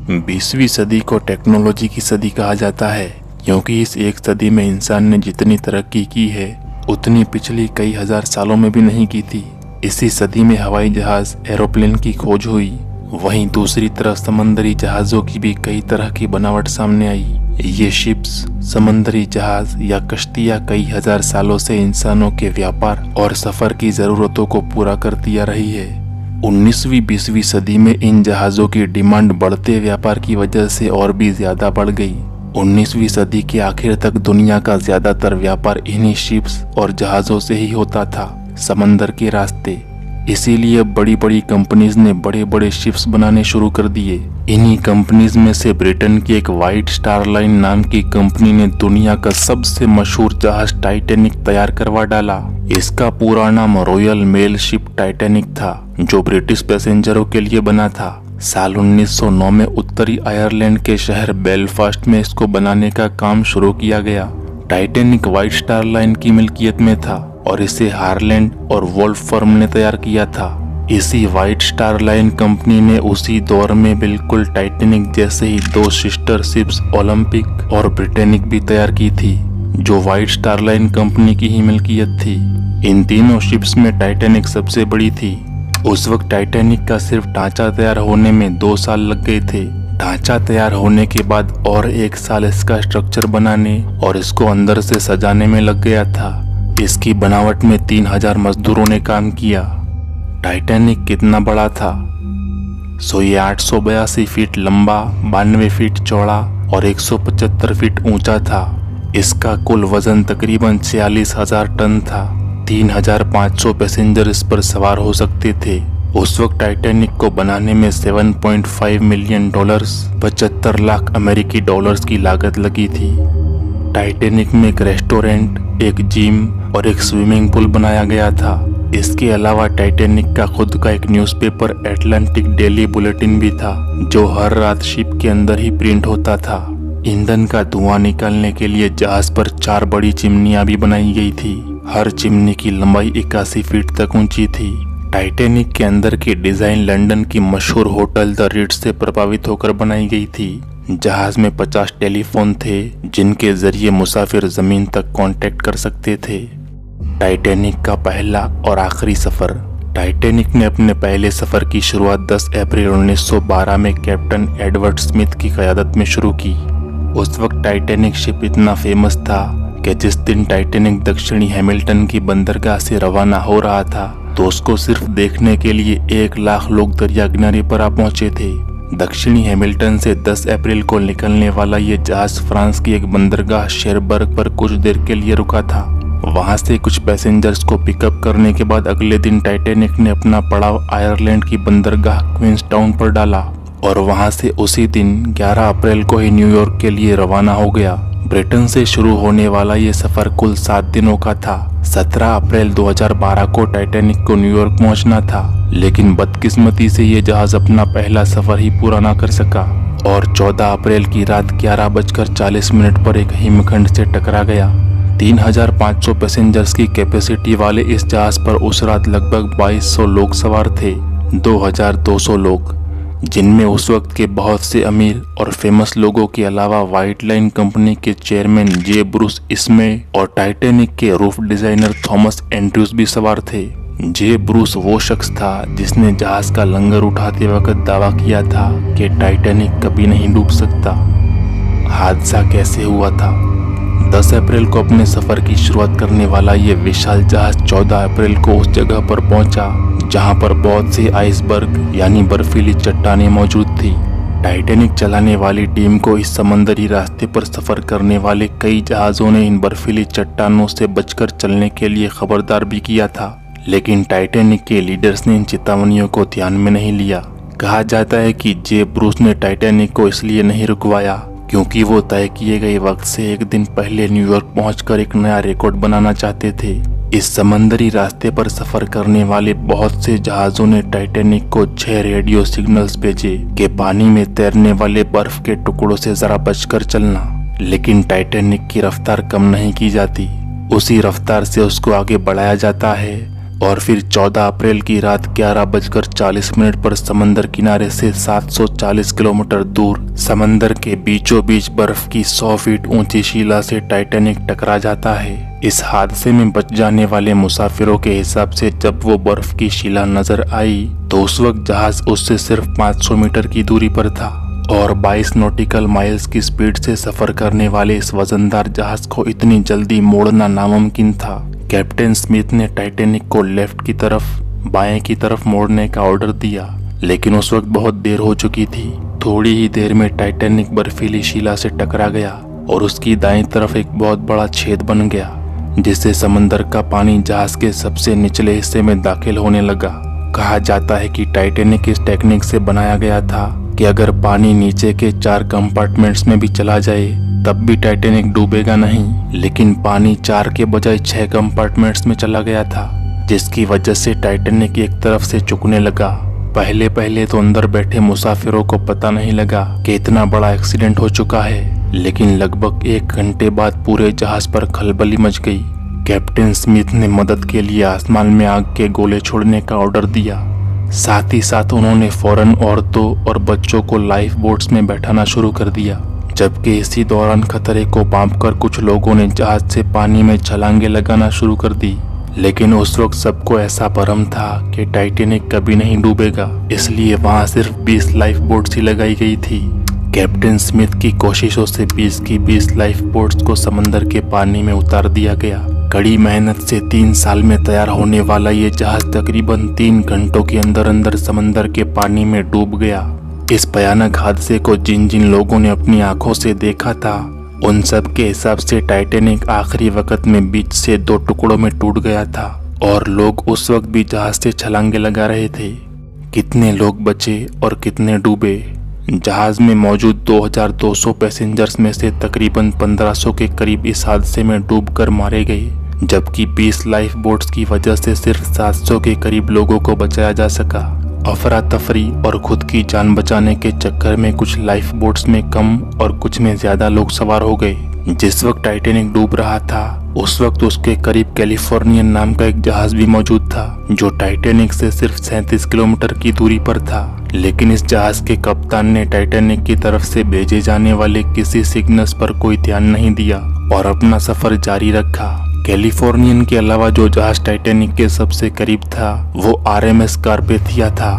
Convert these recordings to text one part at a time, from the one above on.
20वीं सदी को टेक्नोलॉजी की सदी कहा जाता है क्योंकि इस एक सदी में इंसान ने जितनी तरक्की की है उतनी पिछली कई हजार सालों में भी नहीं की थी। इसी सदी में हवाई जहाज, एरोप्लेन की खोज हुई। वहीं दूसरी तरफ समंदरी जहाजों की भी कई तरह की बनावट सामने आई। ये शिप्स, समंदरी जहाज या कश्तियां कई हजार सालों से इंसानों के व्यापार और सफर की जरूरतों को पूरा करती आ रही है। 19वीं 20वीं सदी में इन जहाजों की डिमांड बढ़ते व्यापार की वजह से और भी ज्यादा बढ़ गई। 19वीं सदी के आखिर तक दुनिया का ज्यादातर व्यापार इन्हीं शिप्स और जहाजों से ही होता था, समंदर के रास्ते। इसीलिए बड़ी बड़ी कंपनीज ने बड़े बड़े शिप्स बनाने शुरू कर दिए। इन्हीं कंपनीज में से ब्रिटेन की एक व्हाइट स्टार लाइन नाम की कंपनी ने दुनिया का सबसे मशहूर जहाज टाइटैनिक तैयार करवा डाला। इसका पूरा नाम रॉयल मेल शिप टाइटैनिक था, जो ब्रिटिश पैसेंजरों के लिए बना था। साल 1909 में उत्तरी आयरलैंड के शहर बेलफास्ट में इसको बनाने का काम शुरू किया गया। टाइटैनिक व्हाइट स्टार लाइन की मिल्कियत में था और इसे हारलैंड और वोल्फ फर्म ने तैयार किया था। इसी व्हाइट स्टार लाइन कंपनी ने उसी दौर में बिल्कुल टाइटैनिक जैसे ही दो सिस्टर शिप्स ओलंपिक और ब्रिटेनिक भी तैयार की थी, जो व्हाइट स्टार लाइन कंपनी की ही मिल्कियत थी। इन तीनों शिप्स में टाइटैनिक सबसे बड़ी थी। उस वक्त टाइटैनिक का सिर्फ ढांचा तैयार होने में 2 साल लग गए थे। ढांचा तैयार होने के बाद और 1 साल इसका स्ट्रक्चर बनाने और इसको अंदर से सजाने में लग गया था। इसकी बनावट में 3000 मजदूरों ने काम किया। टाइटैनिक कितना बड़ा था? ये 882 फीट लंबा, 92 फीट चौड़ा और 175 फीट ऊंचा था। इसका कुल वजन तकरीबन 46,000 टन था। 3,500 पैसेंजर इस पर सवार हो सकते थे। उस वक्त टाइटैनिक को बनाने में $7.5 मिलियन, 75 लाख अमेरिकी डॉलर्स की लागत लगी थी। टाइटैनिक में एक रेस्टोरेंट, एक जिम और एक स्विमिंग पूल बनाया गया था। इसके अलावा टाइटैनिक का खुद का एक न्यूज़पेपर एटलांटिक डेली बुलेटिन भी था, जो हर रात शिप के अंदर ही प्रिंट होता था। ईंधन का धुआं निकालने के लिए जहाज पर 4 बड़ी चिमनियां भी बनाई गई थी। हर चिमनी की लंबाई 81 फीट तक ऊंची थी। टाइटैनिक के अंदर की डिजाइन लंदन की मशहूर होटल द रिट्ज से प्रभावित होकर बनाई गई थी। जहाज में 50 टेलीफोन थे, जिनके जरिए मुसाफिर जमीन तक कांटेक्ट कर सकते थे। टाइटैनिक का पहला और आखिरी सफर। टाइटैनिक ने अपने पहले सफर की शुरुआत 10 अप्रैल 1912 में कैप्टन एडवर्ड स्मिथ की क़यादत में शुरू की। उस वक्त टाइटैनिक शिप इतना फेमस था कि जिस दिन टाइटैनिक दक्षिणी हैमिल्टन की बंदरगाह से रवाना हो रहा था, तो उसको सिर्फ देखने के लिए 1 लाख लोग दरिया किनारे पर आ पहुंचे थे। दक्षिणी हैमिल्टन से 10 अप्रैल को निकलने वाला ये जहाज फ्रांस की एक बंदरगाह शेरबर्ग पर कुछ देर के लिए रुका था। वहां से कुछ पैसेंजर्स को पिकअप करने के बाद अगले दिन टाइटैनिक ने अपना पड़ाव आयरलैंड की बंदरगाह क्वींसटाउन पर डाला और वहां से उसी दिन 11 अप्रैल को ही न्यूयॉर्क के लिए रवाना हो गया। ब्रिटेन से शुरू होने वाला ये सफर कुल 7 दिनों का था। 17 अप्रैल 2012 को टाइटैनिक को न्यूयॉर्क पहुंचना था, लेकिन बदकिस्मती से ये जहाज अपना पहला सफर ही पूरा ना कर सका और 14 अप्रैल की रात 11:40 पर एक हिमखंड से टकरा गया। 3,500 पैसेंजर्स की कैपेसिटी वाले इस जहाज पर उस रात लगभग 2200 लोग सवार थे। 2,200 लोग, जिनमें उस वक्त के बहुत से अमीर और फेमस लोगों के अलावा व्हाइट लाइन कंपनी के चेयरमैन जे ब्रूस इसमे और टाइटैनिक के रूफ डिजाइनर थॉमस एंड्रयूज भी सवार थे। जे ब्रूस वो शख्स था जिसने जहाज का लंगर उठाते वक्त दावा किया था कि टाइटैनिक कभी नहीं डूब सकता। हादसा कैसे हुआ था? 10 अप्रैल को अपने सफर की शुरुआत करने वाला ये विशाल जहाज 14 अप्रैल को उस जगह पर पहुंचा जहां पर बहुत से आइसबर्ग यानी बर्फीली चट्टानें मौजूद थी। टाइटैनिक चलाने वाली टीम को इस समंदरी रास्ते पर सफर करने वाले कई जहाजों ने इन बर्फीली चट्टानों से बचकर चलने के लिए खबरदार भी किया था, लेकिन टाइटैनिक के लीडर्स ने इन चेतावनियों को ध्यान में नहीं लिया। कहा जाता है कि जे ब्रूस ने टाइटैनिक को इसलिए नहीं रुकवाया क्योंकि वो तय किए गए वक्त से 1 दिन पहले न्यूयॉर्क पहुंचकर एक नया रिकॉर्ड बनाना चाहते थे। इस समंदरी रास्ते पर सफर करने वाले बहुत से जहाजों ने टाइटैनिक को 6 रेडियो सिग्नल्स भेजे कि पानी में तैरने वाले बर्फ के टुकड़ों से जरा बचकर चलना, लेकिन टाइटैनिक की रफ्तार कम नहीं की जाती। उसी रफ्तार से उसको आगे बढ़ाया जाता है और फिर 14 अप्रैल की रात 11:40 पर समंदर किनारे से 740 किलोमीटर दूर समंदर के बीचों बीच बर्फ की 100 फीट ऊंची शिला से टाइटैनिक टकरा जाता है। इस हादसे में बच जाने वाले मुसाफिरों के हिसाब से जब वो बर्फ की शिला नजर आई तो उस वक्त जहाज उससे सिर्फ 500 मीटर की दूरी पर था और 22 नॉटिकल माइल्स की स्पीड से सफर करने वाले इस वजनदार जहाज को इतनी जल्दी मोड़ना नामुमकिन था। कैप्टन स्मिथ ने टाइटैनिक को लेफ्ट की तरफ बाएं की तरफ मोड़ने का ऑर्डर दिया, लेकिन उस वक्त बहुत देर हो चुकी थी। थोड़ी ही देर में टाइटैनिक बर्फीली शिला से टकरा गया और उसकी दाईं तरफ एक बहुत बड़ा छेद बन गया, जिससे समंदर का पानी जहाज के सबसे निचले हिस्से में दाखिल होने लगा। कहा जाता है कि टाइटैनिक इस टेक्निक से बनाया गया था कि अगर पानी नीचे के 4 कंपार्टमेंट्स में भी चला जाए तब भी टाइटैनिक डूबेगा नहीं, लेकिन पानी 4 के बजाय 6 कंपार्टमेंट्स में चला गया था, जिसकी वजह से टाइटैनिक एक तरफ से झुकने लगा। पहले तो अंदर बैठे मुसाफिरों को पता नहीं लगा कि इतना बड़ा एक्सीडेंट हो चुका है, लेकिन लगभग 1 घंटे बाद पूरे जहाज पर खलबली मच गई। कैप्टन स्मिथ ने मदद के लिए आसमान में आग के गोले छोड़ने का ऑर्डर दिया। साथ ही साथ उन्होंने फौरन औरतों और बच्चों को लाइफ बोट्स में बैठाना शुरू कर दिया, जबकि इसी दौरान खतरे को भांपकर कुछ लोगों ने जहाज से पानी में छलांगे लगाना शुरू कर दी। लेकिन उस वक्त सबको ऐसा भ्रम था कि टाइटैनिक कभी नहीं डूबेगा, इसलिए वहां सिर्फ 20 लाइफ बोट्स ही लगाई गई थी। कैप्टन स्मिथ की कोशिशों से 20 की 20 लाइफ बोट्स को समंदर के पानी में उतार दिया गया। कड़ी मेहनत से 3 साल में तैयार होने वाला ये जहाज तकरीबन 3 घंटों के अंदर समंदर के पानी में डूब गया। इस भयानक हादसे को जिन जिन लोगों ने अपनी आंखों से देखा था, उन सब के हिसाब से टाइटैनिक आखिरी वक्त में बीच से 2 टुकड़ों में टूट गया था और लोग उस वक्त भी जहाज से छलांगे लगा रहे थे। कितने लोग बचे और कितने डूबे? जहाज में मौजूद 2200 पैसेंजर्स में से तकरीबन 1500 के करीब इस हादसे में डूबकर मारे गए, जबकि 20 लाइफ बोट्स की वजह से सिर्फ 700 के करीब लोगों को बचाया जा सका। अफरा तफरी और खुद की जान बचाने के चक्कर में कुछ लाइफ बोट्स में कम और कुछ में ज्यादा लोग सवार हो गए। जिस वक्त टाइटैनिक डूब रहा था उस वक्त उसके करीब कैलिफोर्नियन नाम का एक जहाज भी मौजूद था, जो टाइटैनिक से सिर्फ 37 किलोमीटर की दूरी पर था। लेकिन इस जहाज के कप्तान ने टाइटैनिक की तरफ से भेजे जाने वाले किसी सिग्नल्स पर कोई ध्यान नहीं दिया और अपना सफर जारी रखा। कैलिफोर्नियन के अलावा जो जहाज टाइटैनिक के सबसे करीब था वो RMS कार्पेथिया था।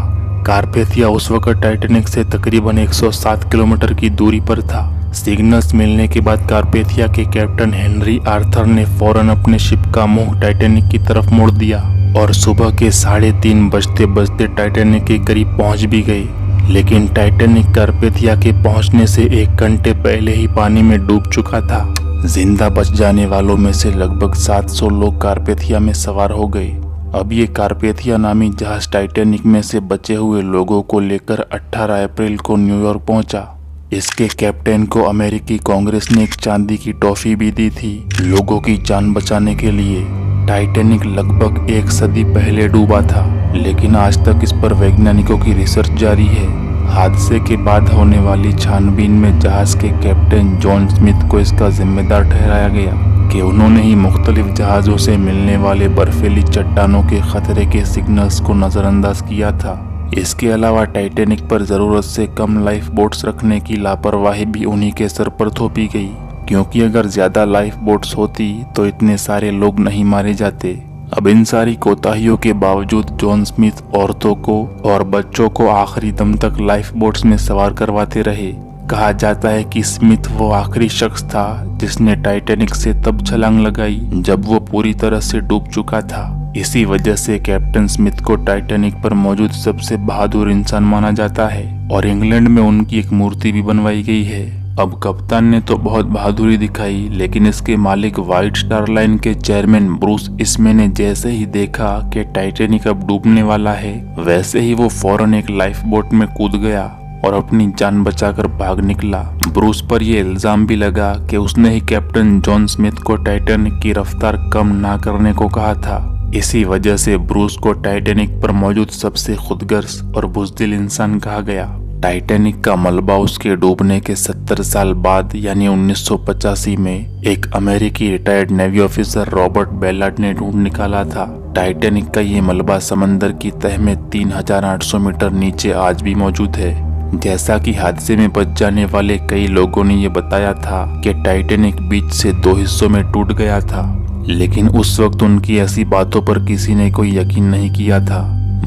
कार्पेथिया उस वक्त टाइटैनिक से तकरीबन 107 किलोमीटर की दूरी पर था। सिग्नल्स मिलने के बाद कार्पेथिया के कैप्टन हेनरी आर्थर ने फौरन अपने शिप का मुंह टाइटैनिक की तरफ मोड़ दिया और सुबह के 3:30 बजते टाइटैनिक के करीब पहुंच भी गए। लेकिन टाइटैनिक कार्पेथिया के पहुंचने से 1 घंटे पहले ही पानी में डूब चुका था। जिंदा बच जाने वालों में से लगभग 700 लोग कार्पेथिया में सवार हो गए। अब ये कार्पेथिया नामी जहाज टाइटैनिक में से बचे हुए लोगों को लेकर 18 अप्रैल को न्यूयॉर्क पहुंचा। इसके कैप्टन को अमेरिकी कांग्रेस ने एक चांदी की टॉफी भी दी थी लोगों की जान बचाने के लिए। टाइटैनिक लगभग 1 सदी पहले डूबा था, लेकिन आज तक इस पर वैज्ञानिकों की रिसर्च जारी है। हादसे के बाद होने वाली छानबीन में जहाज के कैप्टन जॉन स्मिथ को इसका जिम्मेदार ठहराया गया कि उन्होंने ही मुख्तलिफ जहाज़ों से मिलने वाले बर्फीली चट्टानों के खतरे के सिग्नल्स को नज़रअंदाज किया था। इसके अलावा टाइटैनिक पर ज़रूरत से कम लाइफ बोट्स रखने की लापरवाही भी उन्हीं के सर पर थोपी गई, क्योंकि अगर ज़्यादा लाइफ बोट्स होती तो इतने सारे लोग नहीं मारे जाते। अब इन सारी कोताहियों के बावजूद जॉन स्मिथ औरतों को और बच्चों को आखिरी दम तक लाइफ बोट्स में सवार करवाते रहे। कहा जाता है कि स्मिथ वो आखिरी शख्स था जिसने टाइटैनिक से तब छलांग लगाई जब वो पूरी तरह से डूब चुका था। इसी वजह से कैप्टन स्मिथ को टाइटैनिक पर मौजूद सबसे बहादुर इंसान माना जाता है और इंग्लैंड में उनकी एक मूर्ति भी बनवाई गई है। अब कप्तान ने तो बहुत बहादुरी दिखाई, लेकिन इसके मालिक व्हाइट स्टार लाइन के चेयरमैन ब्रूस इसमे ने जैसे ही देखा कि टाइटैनिक अब डूबने वाला है, वैसे ही वो फौरन एक लाइफ बोट में कूद गया और अपनी जान बचाकर भाग निकला। ब्रूस पर यह इल्जाम भी लगा कि उसने ही कैप्टन जॉन स्मिथ को टाइटैनिक की रफ्तार कम ना करने को कहा था। इसी वजह से ब्रूस को टाइटैनिक पर मौजूद सबसे खुदगर्ज और बुज़दिल इंसान कहा गया। टाइटैनिक का मलबा उसके डूबने के 70 साल बाद यानी 1985 में एक अमेरिकी retired navy officer Robert Ballard ने ढूंढ निकाला था। टाइटैनिक का ये मलबा समंदर की तह में 3800 मीटर नीचे आज भी मौजूद है। जैसा कि हादसे में बच जाने वाले कई लोगों ने ये बताया था कि टाइटैनिक बीच से 2 हिस्सों में टूट गया था, लेकिन उस वक्त उनकी ऐसी बातों पर किसी ने कोई यकीन नहीं किया था।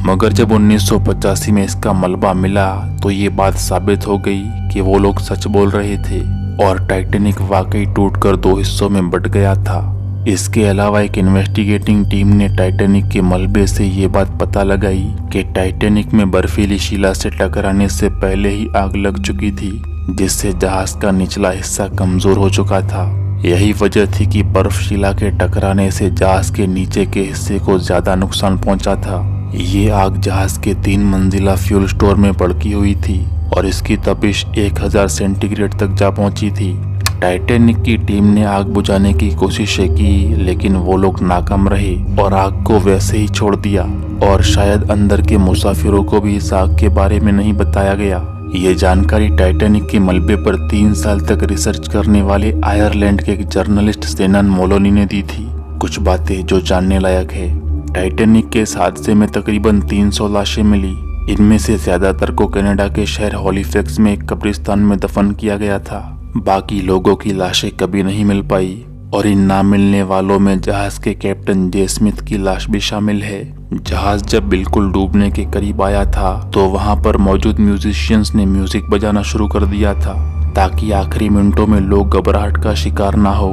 मगर जब 1985 में इसका मलबा मिला तो ये बात साबित हो गई कि वो लोग सच बोल रहे थे और टाइटैनिक वाकई टूटकर 2 हिस्सों में बट गया था। इसके अलावा एक इन्वेस्टिगेटिंग टीम ने टाइटैनिक के मलबे से ये बात पता लगाई कि टाइटैनिक में बर्फीली शिला से टकराने से पहले ही आग लग चुकी थी, जिससे जहाज का निचला हिस्सा कमजोर हो चुका था। यही वजह थी कि बर्फ शिला के टकराने से जहाज के नीचे के हिस्से को ज्यादा नुकसान पहुंचा था। ये आग जहाज के 3 मंजिला फ्यूल स्टोर में भड़की हुई थी और इसकी तपिश 1000 सेंटीग्रेड तक जा पहुंची थी। टाइटैनिक की टीम ने आग बुझाने की कोशिशें की, लेकिन वो लोग नाकाम रहे और आग को वैसे ही छोड़ दिया और शायद अंदर के मुसाफिरों को भी इस आग के बारे में नहीं बताया गया। ये जानकारी टाइटैनिक के मलबे पर 3 साल तक रिसर्च करने वाले आयरलैंड के एक जर्नलिस्ट सेनन मोलोनी ने दी थी। कुछ बातें जो जानने लायक है। टाइटैनिक के इस हादसे में तकरीबन 300 लाशें मिली। इनमें से ज्यादातर को कनाडा के शहर हॉलीफैक्स में एक कब्रिस्तान में दफन किया गया था। बाकी लोगों की लाशें कभी नहीं मिल पाई और इन ना मिलने वालों में जहाज के कैप्टन जे स्मिथ की लाश भी शामिल है। जहाज जब बिल्कुल डूबने के करीब आया था तो वहां पर मौजूद म्यूजिशियंस ने म्यूजिक बजाना शुरू कर दिया था ताकि आखिरी मिनटों में लोग घबराहट का शिकार ना हो।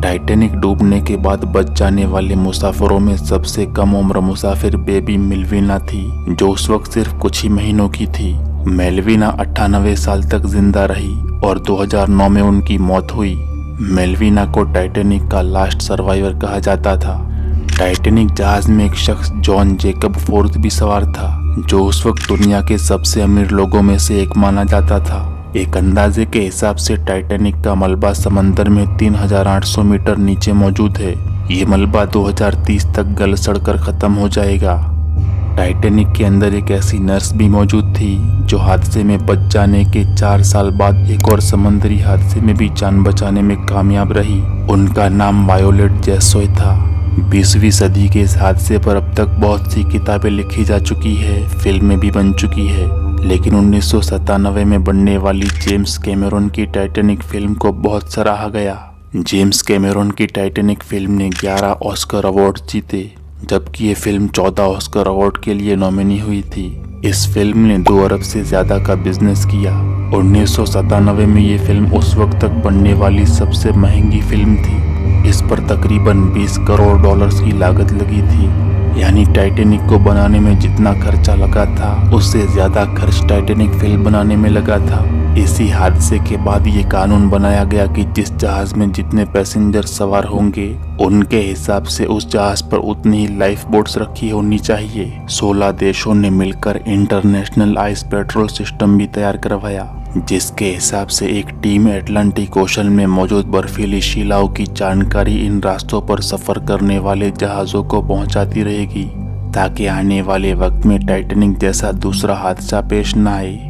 टाइटैनिक डूबने के बाद बच जाने वाले मुसाफिरों में सबसे कम उम्र मुसाफिर बेबी मेल्विना थी, जो उस वक्त सिर्फ कुछ ही महीनों की थी। मेल्विना 98 साल तक जिंदा रही और 2009 में उनकी मौत हुई। मेल्विना को टाइटैनिक का लास्ट सर्वाइवर कहा जाता था। टाइटैनिक जहाज में एक शख्स जॉन जेकब फोर्थ भी सवार था, जो उस वक्त दुनिया के सबसे अमीर लोगों में से एक माना जाता था। एक अंदाजे के हिसाब से टाइटैनिक का मलबा समंदर में 3800 मीटर नीचे मौजूद है। ये मलबा 2030 तक गल सड़कर खत्म हो जाएगा। टाइटैनिक के अंदर एक ऐसी नर्स भी मौजूद थी जो हादसे में बच जाने के 4 साल बाद एक और समुद्री हादसे में भी जान बचाने में कामयाब रही। उनका नाम वायोलेट जेसॉय था। 20वीं सदी के इस हादसे पर अब तक बहुत सी किताबें लिखी जा चुकी है, फिल्में भी बन चुकी है, लेकिन 1997 में बनने वाली जेम्स कैमेरॉन की टाइटैनिक फिल्म को बहुत सराहा गया। जेम्स कैमेरॉन की टाइटैनिक फिल्म ने 11 ऑस्कर अवार्ड जीते, जबकि ये फिल्म 14 ऑस्कर अवार्ड के लिए नॉमिनी हुई थी। इस फिल्म ने 2 अरब से ज्यादा का बिजनेस किया। 1997 में ये फिल्म उस वक्त तक बनने वाली सबसे महंगी फिल्म थी। इस पर तकरीबन 20 करोड़ डॉलर्स की लागत लगी थी। यानी टाइटैनिक को बनाने में जितना खर्चा लगा था उससे ज्यादा खर्च टाइटैनिक फिल्म बनाने में लगा था। इसी हादसे के बाद ये कानून बनाया गया कि जिस जहाज में जितने पैसेंजर सवार होंगे उनके हिसाब से उस जहाज पर उतनी ही लाइफ बोट्स रखी होनी चाहिए। 16 देशों ने मिलकर इंटरनेशनल आइस पेट्रोल सिस्टम भी तैयार करवाया, जिसके हिसाब से एक टीम अटलांटिक ओशन में मौजूद बर्फीली शिलाओं की जानकारी इन रास्तों पर सफर करने वाले जहाजों को पहुंचाती रहेगी, ताकि आने वाले वक्त में टाइटैनिक जैसा दूसरा हादसा पेश न आए।